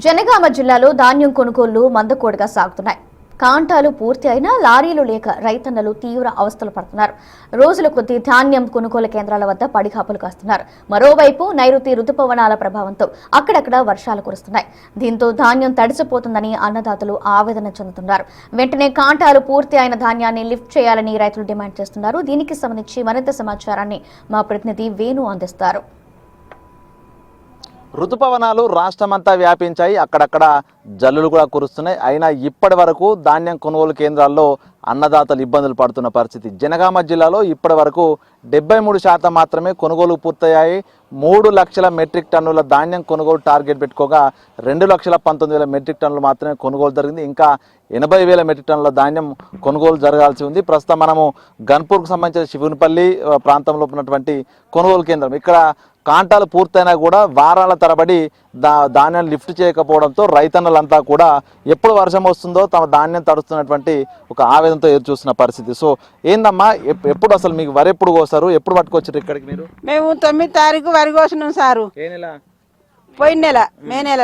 జనగామ జిల్లాలో ధాన్యం కొనుగోళ్లు మందకోడిగా సాగుతున్నాయి. కాంటాలు పూర్తి అయినా లారీలు లేక రైతన్నలు తీవ్ర అవస్థలు పడుతున్నారు. రోజుల కొద్దీ ధాన్యం కొనుగోలు కేంద్రాల వద్ద పడిగాపులు కాస్తున్నారు. మరోవైపు నైరుతి రుతుపవనాల ప్రభావంతో అక్కడక్కడ వర్షాలు కురుస్తున్నాయి. దీంతో ధాన్యం తడిసిపోతుందని అన్నదాతలు ఆవేదన చెందుతున్నారు. వెంటనే కాంటాలు పూర్తి అయిన ధాన్యాన్ని లిఫ్ట్ చేయాలని రైతులు డిమాండ్ చేస్తున్నారు. దీనికి సంబంధించి మరింత సమాచారాన్ని మా ప్రతినిధి వేణు అందిస్తారు. ఋతుపవనాలు రాష్ట్రమంతా వ్యాపించాయి. అక్కడక్కడ జల్లులు కూడా కురుస్తున్నాయి. అయినా ఇప్పటి వరకు ధాన్యం కొనుగోలు కేంద్రాల్లో అన్నదాతలు ఇబ్బందులు పడుతున్న పరిస్థితి. జనగామ జిల్లాలో ఇప్పటి వరకు 73% మాత్రమే కొనుగోలు పూర్తయ్యాయి. 3 లక్షల మెట్రిక్ టన్నుల ధాన్యం కొనుగోలు టార్గెట్ పెట్టుకోగా 2,19,000 మెట్రిక్ టన్నులు మాత్రమే కొనుగోలు జరిగింది. ఇంకా 80,000 మెట్రిక్ టన్నుల ధాన్యం కొనుగోలు జరగాల్సి ఉంది. ప్రస్తుతం మనము గన్పూర్కు సంబంధించిన శివునిపల్లి ప్రాంతంలో ఉన్నటువంటి కొనుగోలు కేంద్రం. ఇక్కడ కాంటాలు పూర్తయినా కూడా వారాల తరబడి ధాన్యం లిఫ్ట్ చేయకపోవడంతో రైతన్నలంతా కూడా ఎప్పుడు వర్షం వస్తుందో తమ ధాన్యం తడుస్తున్నటువంటి ఒక ఆవేదనతో ఎదురు చూస్తున్న పరిస్థితి. సో ఏందమ్మా, ఎప్పుడు అసలు మీకు వరి ఎప్పుడు కోస్తారు, ఎప్పుడు పట్టుకొచ్చారు ఇక్కడికి మీరు? మేము 9 తారీఖు వరి కోసినాం సారు. పోయిన నెల మే నెల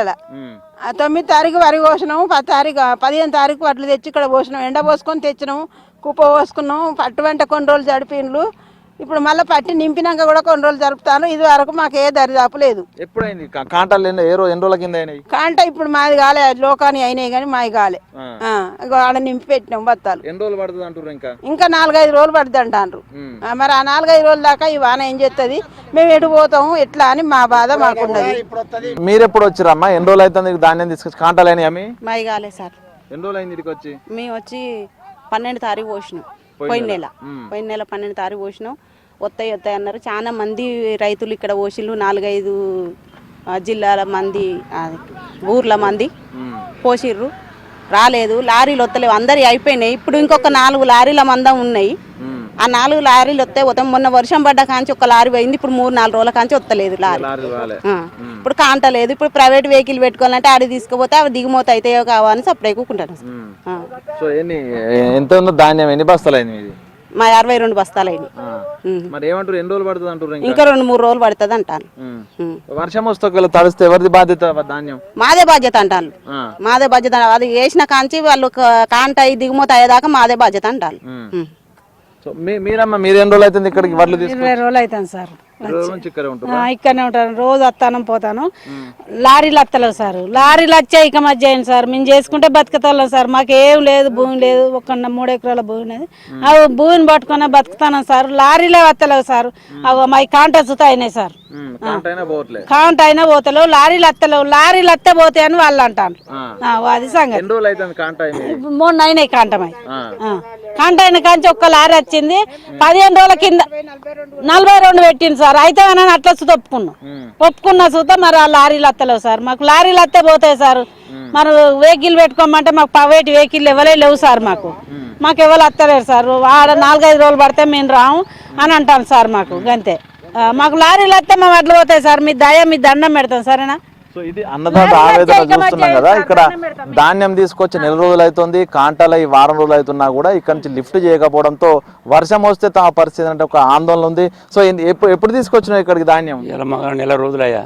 9 తారీఖు వరి కోసినాము. 15 తారీఖు వడ్లు తెచ్చి ఇక్కడ పోసినాం. ఎండ పోసుకొని తెచ్చినాము, కుప్ప పోసుకున్నాం. పట్టు వెంట కొన్ని రోజులు జడిపిండ్లు. ఇప్పుడు మళ్ళీ పట్టి నింపినాక కూడా కొన్ని రోజులు జరుపుతాను. ఇది వరకు మాకు ఏ దరిదాపు లేదు. ఎప్పుడైంది కాంటాలు? ఎన్ని రోజుల కింద అయినాయి కాంట? ఇప్పుడు మాది కాలే, లోకాన్ని అయినాయి కానీ మాది కాలే. ఆడ నింపి పెట్టినాం బత్తాలు. ఎన్ని రోజులు పడుతుంది అంటారు? ఇంకా 4-5 రోజులు పడుతుంది అంటారు. మరి ఆ 4-5 రోజుల దాకా ఈ వాన ఏం చేస్తుంది, మేము ఎటు పోతాము ఎట్లా అని మా బాధ మాకున్నది. మీరు ఎప్పుడు వచ్చారమ్మా? ఎన్ని రోజులు అయితే ధాన్యం తీసుకొచ్చి కాంటాలు అయినాయి? అమ్మి మాది కాలే సార్. ఎన్ని రోజులు అయింది ఇక్కడికి వచ్చి? మేము వచ్చి 12 తారీఖు పోసినాం. పోయిన నెల 12 తారీఖు పోసినాం. వస్తాయి అన్నారు చాలా మంది రైతులు. ఇక్కడ పోసిళ్ళు 4-5 జిల్లాల మంది, ఊర్ల మంది పోసిర్రు. రాలేదు, లారీలు వస్తలేవు, అందరి అయిపోయినాయి. ఇప్పుడు ఇంకొక 4 లారీల మందం ఉన్నాయి. ఆ 4 లారీలు వస్తే పోతాం. మొన్న వర్షం పడ్డ కాంచి ఒక లారీ పోయింది. ఇప్పుడు 3-4 రోజుల కాంచి వస్తలేదు లారీ. ఇప్పుడు కాంటలేదు. ఇప్పుడు ప్రైవేట్ వెహికల్ పెట్టుకోవాలంటే ఆడి తీసుకుపోతే అవి దిగుమతి అయితే కావాలని సప్లై కూకుంటాను. ఎంత ఉందో ధాన్యం? ఎన్ని బస్తాలు అయింది? మా 62 బస్తాలు అయినాయి. ఇంకా 2-3 రోజులు పడుతుంది అంటాను. వర్షం వస్తే తడిస్తే ఎవరిది బాధ్యత? ధాన్యం మాదే బాధ్యత అంటాను. మాదే బాధ్యత. అది వేసిన కాంచి వాళ్ళు కాంట దిగుమతి అయ్యేదాకా మాదే బాధ్యత అంటారు. మీరమ్మా, మీరు ఎన్ని రోజులు అవుతుంది ఇక్కడికి వడ్లు తీసుకు? 20 రోజులు అవుతాను సార్. ఇక్కడనే ఉంటాను, రోజు వస్తాను పోతాను. లారీలు వస్తలేవు సార్. లారీలు వచ్చాయి ఇక మధ్య అయింది సార్. మేము చేసుకుంటే బతుకుతాం సార్. మాకు ఏం లేదు, భూమి లేదు. ఒక 3 ఎకరాల భూమి అనేది. అవి భూమిని పట్టుకునే బతుకుతాను సార్. లారీలే వస్తలేవు సార్. అవి మా కాంట సుత అయినాయి సార్. కాంట అయినా పోతలేవు, లారీలు వస్తలేవు. లారీలు వస్తే పోతాయి అని వాళ్ళు అంటారు. అది సంగతి. 3 అయినాయి కాంటమై. కాంట అయిన కాంచి ఒక్క లారీ వచ్చింది. 15 రోజుల కింద 42 పెట్టింది సార్. అయితే అని అట్లా సుత ఒప్పుకున్నా సుత. మరి ఆ లారీలు వస్తలేవు సార్. మాకు లారీలు వస్తే పోతాయి సార్. మరి వెహికల్ పెట్టుకోమంటే మాకు ప్రైవేట్ వెహికల్ ఎవరే లేవు సార్. మాకు ఎవరు వస్తలేరు సార్. ఆడ 4-5 రోజులు పడితే మేము రాము అని అంటాను సార్. మాకు అంతే. మాకు లారీలు వస్తే మేము అట్లా పోతాయి సార్. మీ దయ మీ దండం పెడతాం సరేనా. సో ఇది అన్నదాత ఆవేదన చూస్తున్నాం కదా. ఇక్కడ ధాన్యం తీసుకొచ్చి 4 రోజులు అవుతుంది, కాంటాలు 1 వారం రోజులు అవుతున్నా కూడా ఇక్కడ నుంచి లిఫ్ట్ చేయకపోవడంతో వర్షం వస్తే తమ పరిస్థితి అంటే ఒక ఆందోళన ఉంది. సో ఎప్పుడు తీసుకొచ్చినావు ఇక్కడికి ధాన్యం? 4 రోజులు అయ్యా.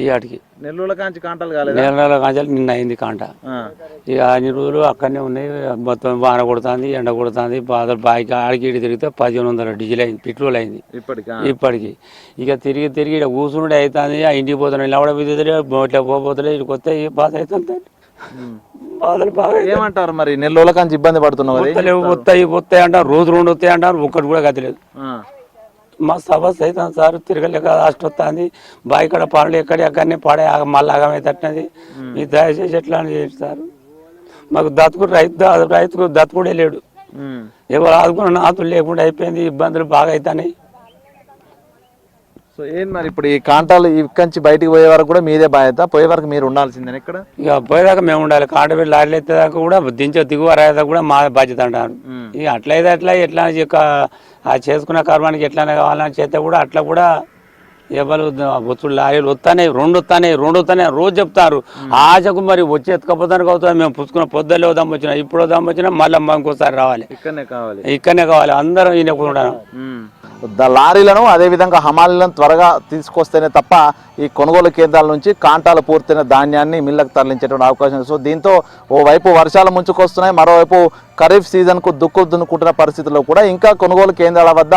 ఈ ఆటికి నెల్లూరు కాంచి కాంటాలు కాలేదు. నెల కాంచాలి నిన్న అయింది కాంట. ఇక అన్ని రోజులు అక్కడనే ఉన్నాయి. మొత్తం వాన కొడుతుంది, ఎండ కొడుతుంది. బాధలు బాయికి ఆడికి ఇడి తిరిగితే 1500 డీజిల్ అయింది, పెట్రోల్ అయింది ఇప్పటికి. ఇక తిరిగి ఇక్కడ కూర్చుంటే అవుతుంది. ఆ ఇంటికి పోతున్నాయి, లవడ విద్యుతలే ఇట్లా పోతలే. ఇక్కడికి వస్తే బాధ అవుతుంది. బాధలు బాగా. ఏమంటారు మరి? నెల్లూరు కాంచి ఇబ్బంది పడుతున్నావు? వస్తాయి అంటారు, రోజు 2 వస్తాయి అంటారు. ఒక్కటి కూడా గతిలేదు. మస్తు అవస్థ అవుతుంది సార్. తిరగలేక లాస్ట్ వస్తుంది. బావి ఇక్కడ పనులు ఎక్కడనే పడే మళ్ళీ ఆగమైతట్టున్నది. మీరు దయచేసి ఎట్లా చేయండి సార్. మాకు రైతుకు దత్తుకుడే లేడు. ఎవరు ఆదుకున్న నాతులు లేకుండా అయిపోయింది. ఇబ్బందులు బాగా అవుతున్నాయి. సో ఏం మరి ఇప్పుడు ఈ కాంటాలు ఇక్కడి నుంచి బయటికి పోయే వరకు కూడా మీదే బాధ్యత? పోయే వరకు మీరు ఉండాల్సిందే ఇక్కడ? ఇక పోయేదాకా మేము ఉండాలి. కాంట పెట్టి లారీలు ఎత్తేదాకా కూడా దిగువ రాయేదాకా కూడా మా బాధ్యత అంటారు. ఇక అట్లయితే అట్లా ఎట్లా చేసుకున్న కర్మానికి ఎట్లా కావాలని చేస్తే కూడా అట్లా కూడా ఎవరు వచ్చుడు లారీలు వస్తాయి, రెండు వస్తాయి రోజు చెప్తారు. ఆశకు మరి వచ్చి ఎత్తుకపోతానికి అవుతుంది. మేము పుచ్చుకున్న పొద్దులే వద్దాం వచ్చినా, ఇప్పుడు వద్దాం వచ్చినా మళ్ళీ ఇంకోసారి రావాలి, ఇక్కడనే కావాలి. అందరం ఈయన ఉంటాను. లారీలను అదేవిధంగా హమాలీలను త్వరగా తీసుకొస్తేనే తప్ప ఈ కొనుగోలు కేంద్రాల నుంచి కాంటాలు పూర్తయిన ధాన్యాన్ని మిల్లకు తరలించేటువంటి అవకాశం ఉంది. సో దీంతో ఓవైపు వర్షాలు ముంచుకొస్తున్నాయి, మరోవైపు ఖరీఫ్ సీజన్కు దుక్కులు దున్నుకుంటున్న పరిస్థితుల్లో కూడా ఇంకా కొనుగోలు కేంద్రాల వద్ద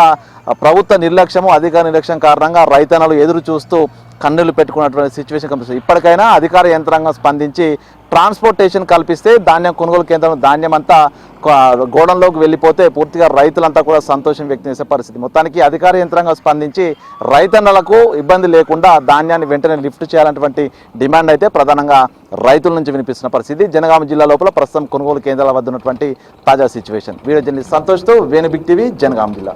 ప్రభుత్వ నిర్లక్ష్యము, అధికార నిర్లక్ష్యం కారణంగా రైతన్నలు ఎదురు చూస్తూ కన్నులు పెట్టుకున్నటువంటి సిచ్యువేషన్ కనిపిస్తుంది. ఇప్పటికైనా అధికార యంత్రాంగం స్పందించి ట్రాన్స్పోర్టేషన్ కల్పిస్తే ధాన్యం కొనుగోలు కేంద్రం ధాన్యం అంతా గోడంలోకి వెళ్ళిపోతే పూర్తిగా రైతులంతా కూడా సంతోషం వ్యక్తం చేసే పరిస్థితి. మొత్తానికి అధికార యంత్రాంగం స్పందించి రైతన్నలకు ఇబ్బంది లేకుండా ధాన్యాన్ని వెంటనే లిఫ్ట్ చేయాలన్నటువంటి డిమాండ్ అయితే ప్రధానంగా రైతుల నుంచి వినిపిస్తున్న పరిస్థితి. జనగామ జిల్లా లోపల ప్రస్తుతం కొనుగోలు కేంద్రాల వద్ద ఉన్నటువంటి తాజా సిచ్యువేషన్. వీడియో జర్నలిస్ట్ సంతోష్తో వేణు బిగ్ టీవీ, జనగామ జిల్లా.